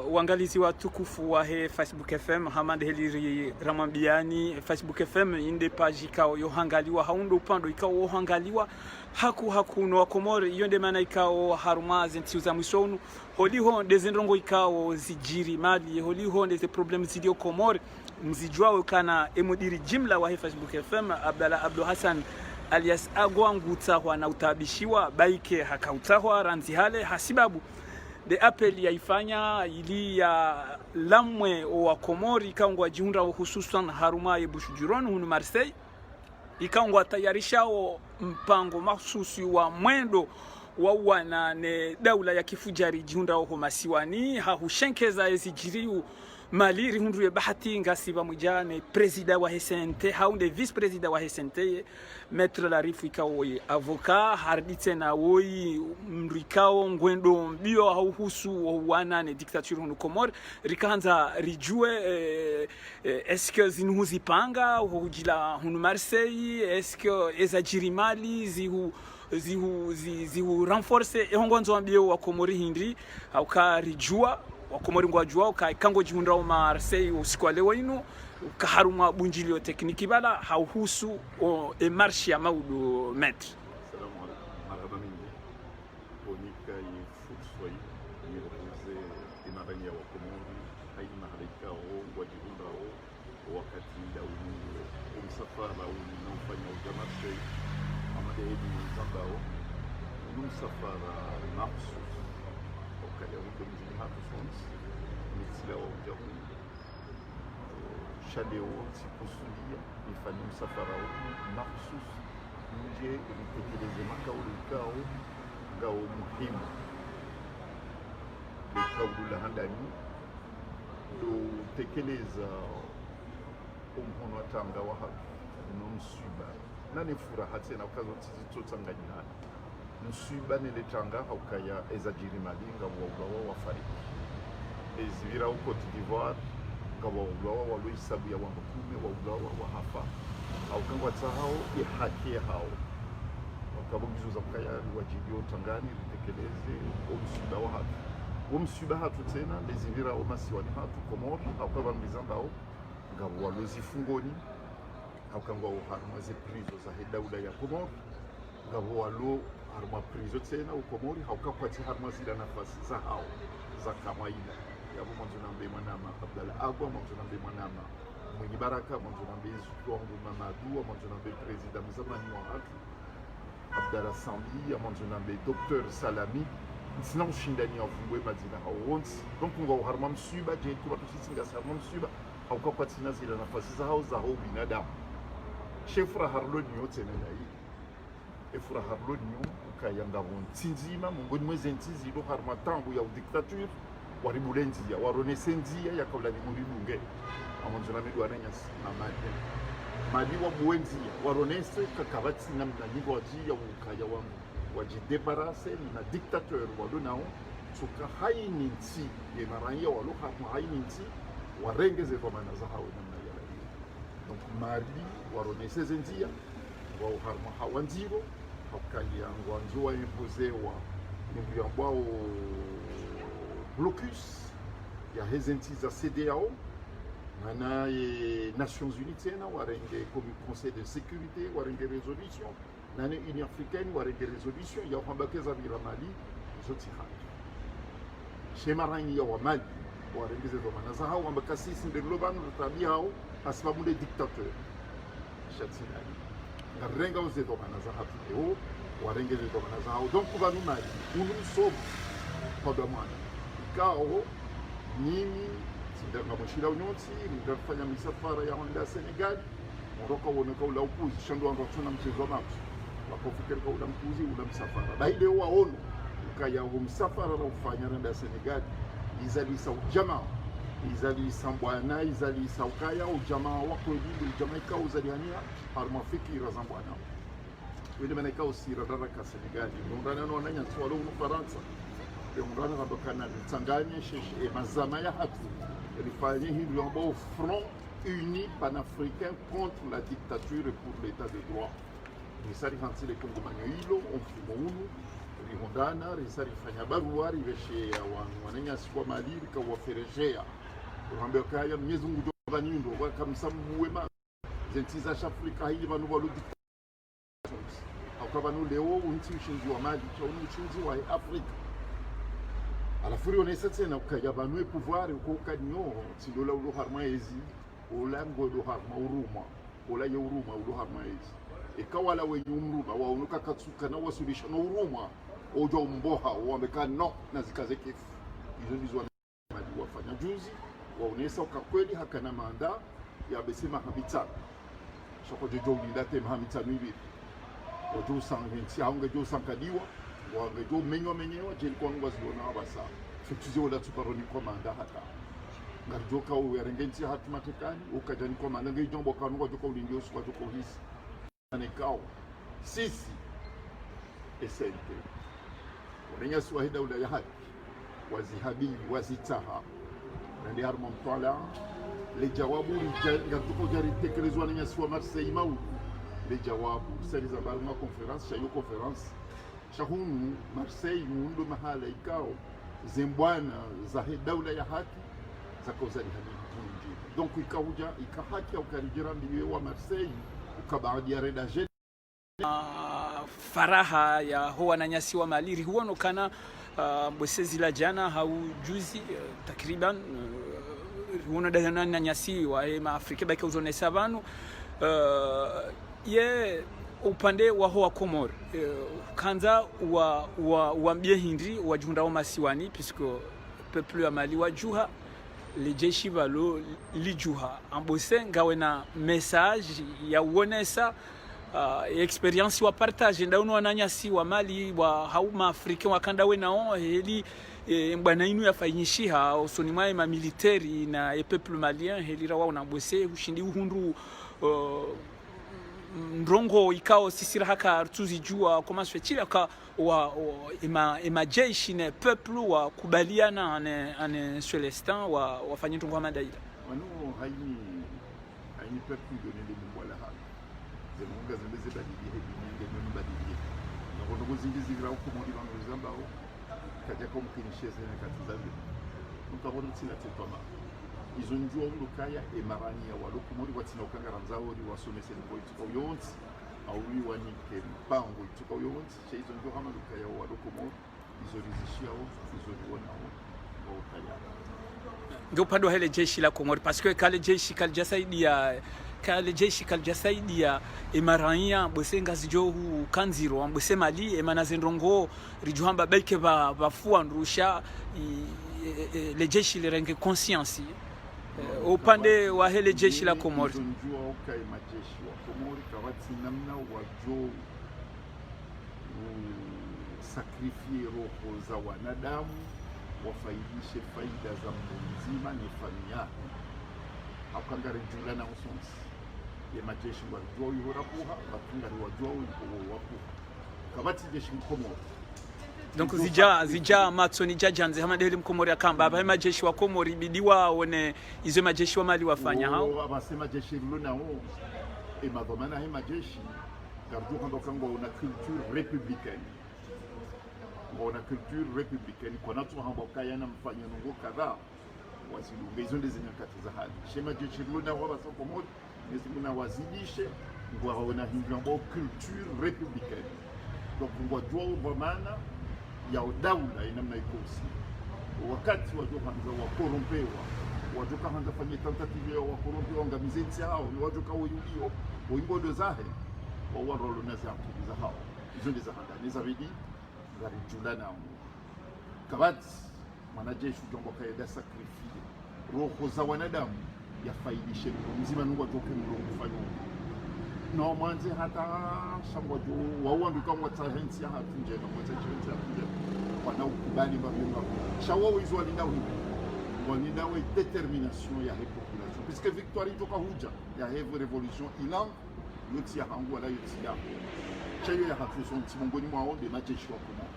uangalizi wa tukufu wa he Facebook FM hamande heliri ramambiani Facebook FM inde page ikao yohangaliwa haundo upando ikao yohangaliwa haku no Komori yonde maana ikao harumaze ntiuza mwisonu holiho ndezendrongo ikao zijiri mali holiho ndeze problem zidio Komori mzijwao kana emudiri jimla wa he Facebook FM Abdul Hassan alias agwangutahwa na utabishiwa baike hakautahwa ranzihale hasibabu de appel yaifanya ili ya lamwe wa Komori ikangwa jihunda hususan haruma ya Bushujironi hunu Marseille ikangwa tayarishao mpango mahsusi wa mwendo wa wana ne daula ya kifujari jihunda ho masiwani hahushenkeza ezijiriu maliri hundu ya bahati ngasiba mujane presida wa SNT haunde vice presida wa SNT maître Larifu ikao avocat hardite na woi mrikao ngwendo mbio hauhusu wana ne dictature hunu Komori rikanza rijue est-ce que zinuhuzi panga hujila hunu Marseille est-ce que ezajirimali zihu renforcer ehongonzo ambio wa Komori hindri au ka rijua Wakomori ngwajua kango jihunda Marseille usiku leo ino kaharuma bunjilio tekniki bala hauhusu e marche ya maudo maître. Assalamu alaikum marhaba mingi onika yefuswa ni reposer imaranya wa Komori hai mahalika wa jihunda wakati da umsafara unaofanya ujamashe amade hedi zambao umsafara nafsu wakati mjini hapa France mitila wa ujahu shaleo sikusudia nifanye msafara mahsus nje ilitekeleze makauli kao ngao muhimu likaulu la handani do tekeleza umhono atanga wa haki nonsuba nani furaha tena ukazo tizitotanganyana nsuba niletanga haukaya ezajiri malinga wa wafariki ezivira u Cote d'Ivoire ngabo wa luisabu ya wangukume wa hafa haukangwa tsahao ihaki hao wakabugizo za kaya wajidio tangani litekeleze umsuba wa hatu umsuba hatu tena ezivira o masiwani hatu Komori haukabambizambao ngabo wa lozifungoni haukangwa uharmaze prizo za hedauda ya Komori ngabo walo harma prizo tena ukomori haukakwati harma zila nafasi za hao za kawaida yabo mwanzo nambe mwanama Abdalla Agwa mwanzo nambe mwanama Mwenye Baraka mwanzo nambe Zwangu Mamadou mwanzo nambe president mzamani wa hatu Abdalla Sambi mwanzo nambe Dr Salami sina ushindani wa fungwe madina hao wonsi donc ngo harma msuba je kuba tusisinga harma msuba haukakwati na zila nafasi za hao za hao binadamu chefra harloni yote na hii efura harlonio ukayanga bontinzima mungoni mwezi ntizi lo harma tangu ya dictature waribulenzia waronesenzia yakawlani mulilunge amonzona medu arenya mamade mali wa buenzia waronese kakabati namna nigo ya ukaya wangu wajidebarase na dictateur walonao tuka haini nti ye maranya walo harma haini nti warengeze kwa manaza hawe namna yala donc mali waronese zenzia wa harma hawanziro hakalia ngwanzo wa impose wa nibuyambao blocus ya hezenti za CEDEAO mana ye Nations Unies tena warenge comme Conseil de sécurité warenge résolution nane Union africaine warenge résolution ya hambakeza bila Mali zoti hatu shemarangi ya wa Mali warenge zezo mana za hao hambakasisi ndelobano tabia hao asibabu de dictateur shatina ngarenga uzeto kana za hatu leo warenge zeto kana za hao donc kuba numali unusobo kwa mwana ikao nini sindanga mshira unyoti ngafanya misafara ya Honda Senegal moroka woneka ula ukuzi shando anga tuna mchezo wa macho wakofikiri kwa ula mkuzi ula msafara baide waono ukaya msafara na ufanya Honda Senegal izalisa ujamaa izalisa mbwana izalisa ukaya ujamaa wako ndio ujamaa ikao uzaliania harmafikira za mbwana wende maneka usira daraka Senegal ndana no nanya swalo mu Faransa ndana rabakana tsanganye sheshe mazama ya hatu rifanye hili ambao front uni panafricain contre la dictature et pour l'état de droit. Misali hansi le Kongo manyoilo onfumo unu rihondana risarifanya barua riveshea wananyasi kwa maliri kawafereshea uhambe kaya Mwenyezi Mungu jobanindo wakamsamuwe ma zentiza Afrika hili banu baludi akabanu leo unti ushinzi wa mali cha ushinzi wa Afrika alafu rionesa tena ukaya banu pouvoir uko kanyo sindola ulo harmaezi ola ngodo harma uruma ola ya uruma ulo harmaezi ikawala wenye umruma wa unuka katsuka na wasulisha na uruma ojo mboha wameka no na zikaze kifu hizo ndizo wafanya juzi waonesa ukakweli hakana manda ya besema habitana shako jojo ulindate mahamitano hivi ojo sangenti haunge jo sankadiwa wange jo menyewa jeli kwa ngwa ziona wabasa fituzi ola tuparoni kwa manda hata ngarjoka uwerengenti hatu matekani ukajani kwa manda nge jombo kanunga joko ulindio suwa joko hisi anekao sisi SNP Orenya swahida ula ya haki wazihabili wazitaha nandi harma mtwala le jawabu ngatuko jari tekelezwa nanya swa Marseille mau le jawabu sali za balma conference shayo conference shahunu Marseille mundo mahala ikao zembwana za daula ya haki za kozali hadi donc ikauja ikahaki au karijira mbiwe wa Marseille ukabaadi ya redaje faraha ya huwa nanyasiwa maliri huonekana mbosezi la jana hau juzi takriban huona dana nanyasiwa ma Afrika baki uzonesa banu ye upande wa hoa Komor kanza wa mbihindri wa junda wa masiwani puisque peuple ya Mali wa juha le jeshi balo lijuha ambose ngawe na message ya uonesa experience wa partage ndauno wananyasi wa Mali wa hauma Afrika wakanda we nao heli mbwana inu yafanyishiha usoni mwae ma military na peuple malien heli rawa unabose ushindi uhundu ndrongo ikao sisira haka tuzijua kama swechila ka ima jeshi ne peuple wa kubaliana ane Celestin wafanye tungu wa madaila wanu haini peuple donele mbwala hali zemunga zembeze badili hedi nyenge nyono badili na kono kuzingizi gira ukumuli bangu zambao kaja kwa mkinisheze na katizambi nukabono tsina tetoma izo njua undo kaya emarani ya walokumuli watina ukangara mzao li wasomese ngo ituka uyonzi au wanike mpango ituka uyonzi che izo njua kama lukaya walokumuli izo rizishiao izo liwanao wa ukaya ndio upande wa hele jeshi la Komori parce que kale jeshi kalijasaidia emarania bosenga zijohu kanziro ambose Mali emanazendrongo rijuhamba beke bafua ndrusha le jeshi lirenge conscience upande wa hele jeshi la Komori njua ukai majeshi wa Komori kawati namna wajo sakrifie roho za wanadamu wafaidishe faida za mzima ni familia akangari julana usons ye majeshi wa joy horapuha bakangari wa joy wapu kabati jeshi Komori donc zija matsoni jajanze hama deli Komori akamba aba majeshi wa Komori bidiwa one izo majeshi wa Mali wafanya hao abasema jeshi luna o e madhamana he majeshi gardu kando kango una culture républicaine on a culture républicaine kwa natu hamboka yana mfanya nungo kadhaa wasilunga hizo ndizo nyakati za hali shema jeshi luna wala soko moja nisema wazidishe ngwa wana hivyo culture républicaine donc ngwa jua maana ya daula inamna ikosi wakati wajua kwanza wa korompewa wajua kwanza fanya tentative ya wa korompewa ngamizenti hao ni wajua kwa yulio wimbodo zahe wa warolo na za kubiza hao hizo ndizo handa zabidi ngari julana kabati mwanajeshi jongo kaida sakrifie roho za wanadamu yafaidishe mzima nungu atoke mlongo fanyo no mwanze hata shangwa jo wawandu kama tahensi ya hatunje na mwazajenzi ya kunje wana ukubali mabionga shawo wizo walindawi walindawi determination ya population puisque victoire itoka huja ya hevu revolution ilan yoti ya hangu wala yoti ya chayo ya hatuson timongoni mwao de majeshi wa Komori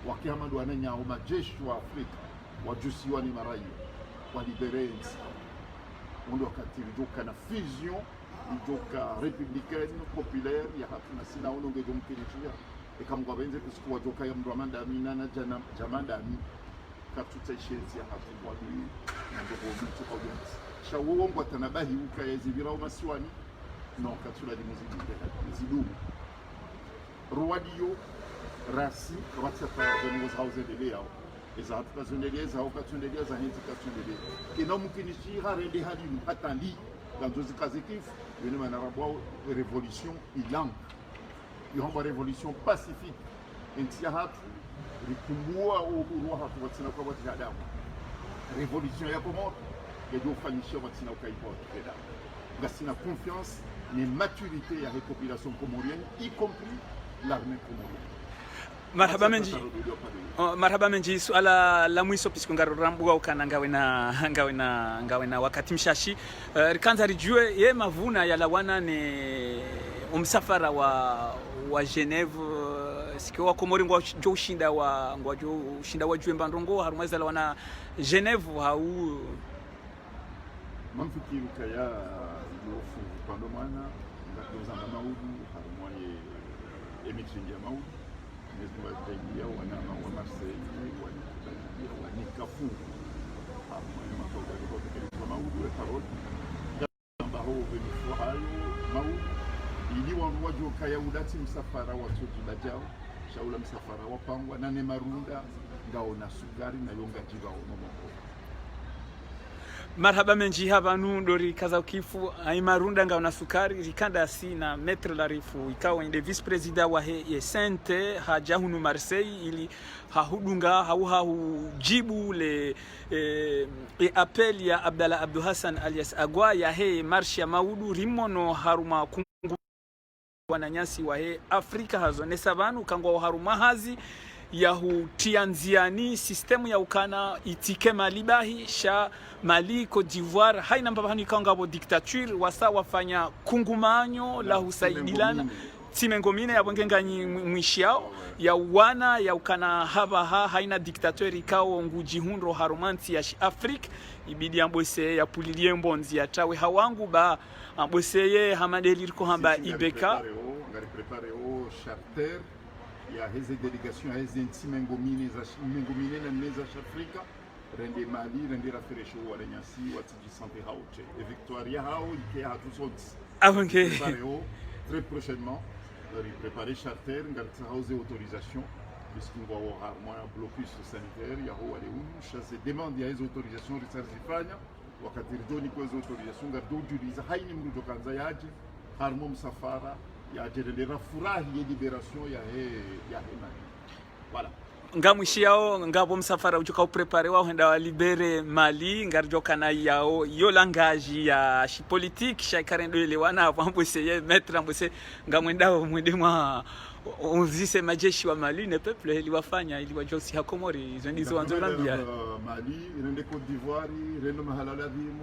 wakiamadu wananya au majeshi wa Afrika wajusiwa ni marayo waliberenzi ondo wakati joka na fusion joka républicaine populaire ya hatuna sina ono ngejo mkinishia ekamgwa benze kusikwa joka ya mrwamanda amina na jamanda ami katuta shenzi ya hatua ni ndogo mtu kwa bonzi shawo ngwa tanabahi uka yazibira umasiwani no katula di muziki zidumu ruwadio rasi kabatsa pa zengo hauze de leo eza tukazendeleza au katundeleza hinzi katundeleza kino mkinishira rende hadi atandi ganzo zikazikifu bene manarabwa revolution ilang ihomba revolution pacifique entia hatu rikumbua uhuru hatu watsina kwa watu hadamu revolution ya Komoro ndio fanyisha watsina ukaipoa keda gasina confiance ni maturité ya population comorienne y compris l'armée comorienne. Marhaba menji suala la mwiso pisiko ngarambuga ukana ngawe na wakati mshashi rikanza rijue ye mavuna ya lawana ne umsafara wa Geneve sikio wa Komori ngwa jo ushinda wa Juemba Ndongo harumweza lawana Geneve hau mamfikiri kaya yofu pando mwana ngakuzanga maudu harumwaye emitringi ya maudu nezwa taidia wanama wa Marseille wa Nikafu harumwaye makoga kwa maudu ya parole ngamba ho benifu hayo maudu ili wanwajo kaya udati msafara wa Soji Bajao shaula msafara wa Pangwa nane marunda ngaona sukari na yonga jiva onomoko. Marhaba menji habanu dori kaza ukifu aimarunda ngaona sukari rikanda si na metre la rifu ikawa ni vice president wa he Sente hajahunu Marseille ili hahudunga hau jibu le appel ya Abdallah Abdou Hassan alias Agwa ya he marche ya maudu rimono haruma wananyasi wa he Afrika hazo nesabanu kangwa haruma hazi ya hutianziani sistemu ya ukana itike malibahi sha Mali Côte d'Ivoire haina mbabani kanga bo dictature wasa wafanya kungumanyo la husaidilana timengomine ya bongenga mwishiao ya wana ya ukana haba haina dictateur ikao ngujihunro haromanti ya Afrika ibidi ambose ya pulilie mbonzi ya tawe hawangu ba ambose ye hamadeli riko hamba ibeka ngari prepare o charter ya heze delegation heze timengomine na meza Afrika rende Mali rende raferesho wala nyasi watiji santé haute et Victoria hao ike hatu soti avonke très prochainement préparer charter ngartsa hause autorisation puisqu'on va avoir moins blocus sanitaire ya ho wale chasse demande ya hizo autorisation risazifanya wakati ridoni kwa hizo autorisation ngardo juliza haini mrudo kanza yaje harmo msafara ya jerendera furahi ya liberation ya Mali voilà ngamwishiao ngabo msafara uchoka uprepare wao henda libere Mali ngarjoka na yao yo langage ya shi politique shakarendo ile wana ambose ye mettre ambose ngamwendao mwendemwa onzise majeshi wa Mali ne peuple iliwafanya iliwajosi ha Komori hizo ndizo anzolambia Mali rende Côte d'Ivoire rende mahalala bimu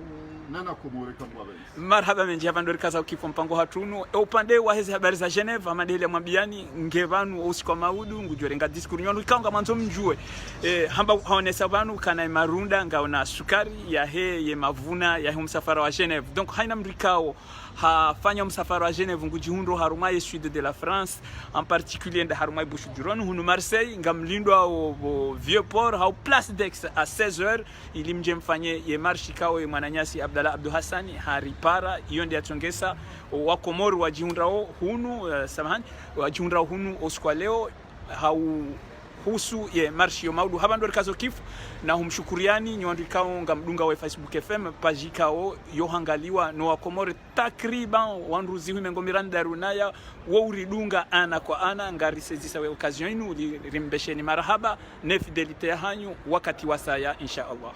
nana Komori kama wale marhaba menji havandori kaza ukifo mpango hatunu upande wa hizi habari za Geneva amadele mwambiani ngevanu usikwa maudu ngujorenga diskuru nyono ikanga manzo mjue hamba haonesa banu kana marunda ngaona sukari ya ye mavuna ya msafara wa Geneva donc haina mrikao hafanya msafara wa Geneva ngujihundro harumaye sud de la France en particulier nda harumaye Bouches-du-Rhône hunu Marseille ngamlindwa au Vieux-Port au Place d'Aix à 16h ili mje mfanye ye marshi kao ye mwananyasi Abdallah Abdou Hassan haripara hiyo ndio atongesa wa Komoro wajihundrao hunu wajihundrao hunu oskwa leo husu ye marshi yo maudu habandori kazo kifu na humshukuriani nyondikao ngamdunga wa Facebook FM pajikao yohangaliwa no wa Komoro takriban wanruzi humengo Miranda Runaya wo uridunga ana kwa ana ngari sezisa we occasion inu rimbesheni marahaba ne fidelite hanyu wakati wasaya insha Allah.